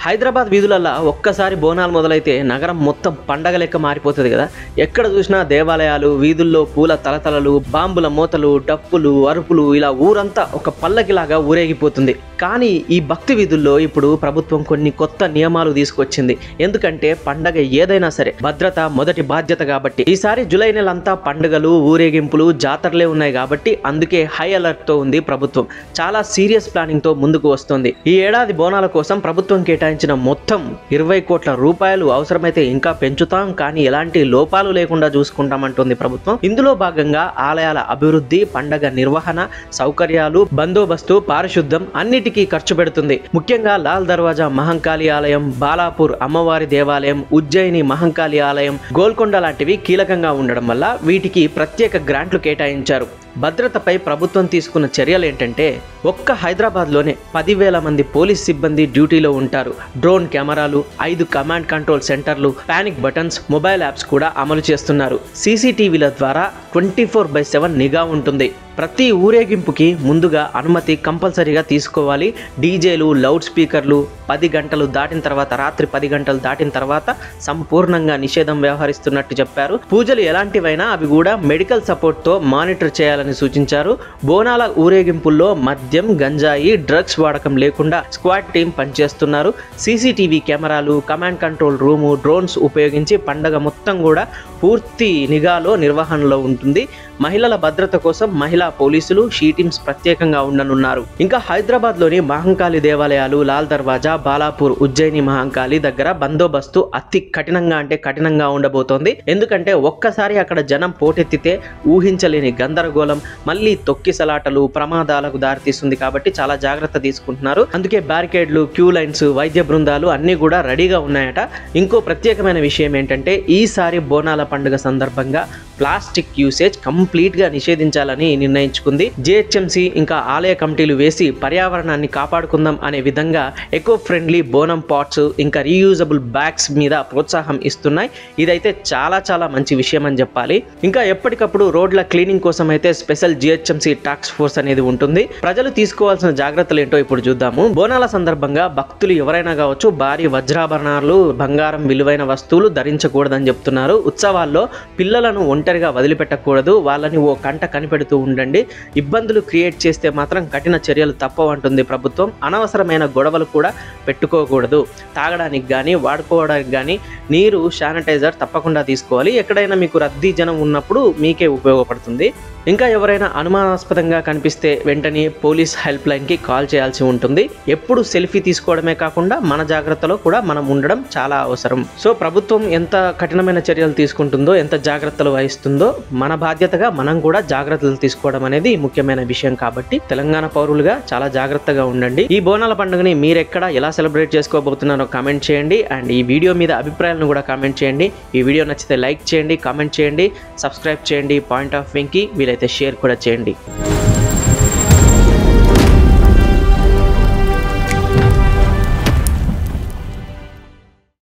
హైదరాబాద్ వీధులల్లో ఒక్కసారి బోనాలు మొదలైతే నగరం మొత్తం పండగ లెక్క మారిపోతుంది కదా. ఎక్కడ చూసినా దేవాలయాలు, వీధుల్లో పూల తలతలలు, బాంబుల మోతలు, డప్పులు, అరుపులు, ఇలా ఊరంతా ఒక పల్లకిలాగా ఊరేగిపోతుంది. కానీ ఈ భక్తి వీధుల్లో ఇప్పుడు ప్రభుత్వం కొన్ని కొత్త నియమాలు తీసుకొచ్చింది. ఎందుకంటే పండగ ఏదైనా సరే భద్రత మొదటి బాధ్యత కాబట్టి. ఈసారి జూలై నెలంతా పండుగలు, ఊరేగింపులు, జాతరలే ఉన్నాయి కాబట్టి అందుకే హై అలర్ట్ తో ఉంది ప్రభుత్వం. చాలా సీరియస్ ప్లానింగ్ తో ముందుకు వస్తుంది. ఈ ఏడాది బోనాల కోసం ప్రభుత్వం కేటాయించిన మొత్తం 20 కోట్ల రూపాయలు అవసరమైతే ఇంకా పెంచుతాం, కానీ ఎలాంటి లోపాలు లేకుండా చూసుకుంటామంటుంది ప్రభుత్వం. ఇందులో భాగంగా ఆలయాల అభివృద్ధి, పండగ నిర్వహణ, సౌకర్యాలు, బందోబస్తు, పారిశుద్ధం అన్నిటికీ ఖర్చు పెడుతుంది. ముఖ్యంగా లాల్ దర్వాజా మహంకాళి ఆలయం, బాలాపూర్ అమ్మవారి దేవాలయం, ఉజ్జయిని మహంకాళి ఆలయం, గోల్కొండ లాంటివి కీలకంగా ఉండడం వల్ల వీటికి ప్రత్యేక గ్రాంట్లు కేటాయించారు. భద్రతపై ప్రభుత్వం తీసుకున్న చర్యలు ఏంటంటే, ఒక్క హైదరాబాద్లోనే 10,000 మంది పోలీస్ సిబ్బంది డ్యూటీలో ఉంటారు. డ్రోన్ కెమెరాలు, 5 కమాండ్ కంట్రోల్ సెంటర్లు, పానిక్ బటన్స్, మొబైల్ యాప్స్ కూడా అమలు చేస్తున్నారు. సీసీటీవీల ద్వారా 24/7 నిఘా ఉంటుంది. ప్రతి ఊరేగింపుకి ముందుగా అనుమతి కంపల్సరీగా తీసుకోవాలి. డీజేలు, లౌడ్ స్పీకర్లు 10 గంటలు దాటిన తర్వాత, రాత్రి 10 గంటలు దాటిన తర్వాత సంపూర్ణంగా నిషేధం వ్యవహరిస్తున్నట్టు చెప్పారు. పూజలు ఎలాంటివైనా అవి కూడా మెడికల్ సపోర్ట్తో మానిటర్ చేయాలని సూచించారు. బోనాల ఊరేగింపుల్లో మద్యం, గంజాయి, డ్రగ్స్ వాడకం లేకుండా స్క్వాడ్ టీం పనిచేస్తున్నారు. సీసీటీవీ కెమెరాలు, కమాండ్ కంట్రోల్ రూము, డ్రోన్స్ ఉపయోగించి పండగ మొత్తం కూడా పూర్తి నిఘాలో నిర్వహణలో ఉంటుంది. మహిళల భద్రత కోసం మహిళా పోలీసులు, షీ టీమ్స్ ప్రత్యేకంగా ఉండనున్నారు. ఇంకా హైదరాబాద్లోని మహంకాళి దేవాలయాలు, లాల్ దర్వాజా, బాలాపూర్, ఉజ్జయిని మహంకాళి దగ్గర బందోబస్తు అతి కఠినంగా ఉండబోతోంది. ఎందుకంటే ఒక్కసారి అక్కడ జనం పోటెత్తితే ఊహించలేని గందరగోళం, మళ్ళీ తొక్కిసలాటలు, ప్రమాదాలకు దారితీస్తుంది. కాబట్టి చాలా జాగ్రత్త తీసుకుంటున్నారు. అందుకే బ్యారికేడ్లు, క్యూ లైన్స్, వైద్య బృందాలు అన్నీ కూడా రెడీగా ఉన్నాయట. ఇంకో ప్రత్యేకమైన విషయం ఏంటంటే, ఈసారి బోనాల పండుగ సందర్భంగా ప్లాస్టిక్ యూసేజ్ కంప్లీట్గా నిషేధించాలని నిర్ణయించుకుంది. జిహెచ్ఎంసీ ఇంకా ఆలయ కమిటీలు వేసి పర్యావరణాన్ని కాపాడుకుందాం అనే విధంగా ఎకో ఫ్రెండ్లీ బోనం పాట్స్, ఇంకా రీయూజబుల్ బ్యాగ్స్ మీద ప్రోత్సాహం ఇస్తున్నాయి. ఇదైతే చాలా మంచి విషయం అని చెప్పాలి. ఇంకా ఎప్పటికప్పుడు రోడ్ల క్లీనింగ్ కోసం అయితే స్పెషల్ జిహెచ్ఎంసీ టాస్క్ ఫోర్స్ అనేది ఉంటుంది. ప్రజలు తీసుకోవాల్సిన జాగ్రత్తలు ఏంటో ఇప్పుడు చూద్దాము. బోనాల సందర్భంగా భక్తులు ఎవరైనా కావచ్చు భారీ వజ్రాభరణాలు, బంగారం విలువైన వస్తువులు ధరించకూడదని చెప్తున్నారు. ఉత్సవాల్లో పిల్లలను ఒంటరిగా వదిలిపెట్టకూడదు, వాళ్ళని ఓ కంట కనిపెడుతూ ఉండండి. ఇబ్బందులు క్రియేట్ చేస్తే మాత్రం కఠిన చర్యలు తప్పవంటుంది ప్రభుత్వం. అనవసరమైన గొడవలు కూడా పెట్టుకోకూడదు. తాగడానికి కానీ వాడుకోవడానికి కానీ నీరు, శానిటైజర్ తప్పకుండా తీసుకోవాలి. ఎక్కడైనా మీకు రద్దీ జనం ఉన్నప్పుడు మీకే ఉపయోగపడుతుంది. ఇంకా ఎవరైనా అనుమానాస్పదంగా కనిపిస్తే వెంటనే పోలీస్ హెల్ప్ లైన్కి కాల్ చేయాల్సి ఉంటుంది. ఎప్పుడు సెల్ఫీ తీసుకోవడమే కాకుండా మన జాగ్రత్తలో కూడా మనం ఉండడం చాలా అవసరం. సో ప్రభుత్వం ఎంత కఠినమైన చర్యలు తీసుకుంటుందో, ఎంత జాగ్రత్తలు వహిస్తుందో, మన బాధ్యతగా మనం కూడా జాగ్రత్తలు తీసుకోవడం అనేది ముఖ్యమైన విషయం. కాబట్టి తెలంగాణ పౌరులుగా చాలా జాగ్రత్తగా ఉండండి. ఈ బోనాల పండుగని మీరెక్కడ ఎలా సెలబ్రేట్ చేసుకోబోతున్నారో కామెంట్ చేయండి. అండ్ ఈ వీడియో మీద అభిప్రాయాలను కూడా కామెంట్ చేయండి. ఈ వీడియో నచ్చితే లైక్ చేయండి, కామెంట్ చేయండి, సబ్స్క్రైబ్ చేయండి. పాయింట్ ఆఫ్ వ్యూకి వీలైతే షేర్ కూడా చేయండి.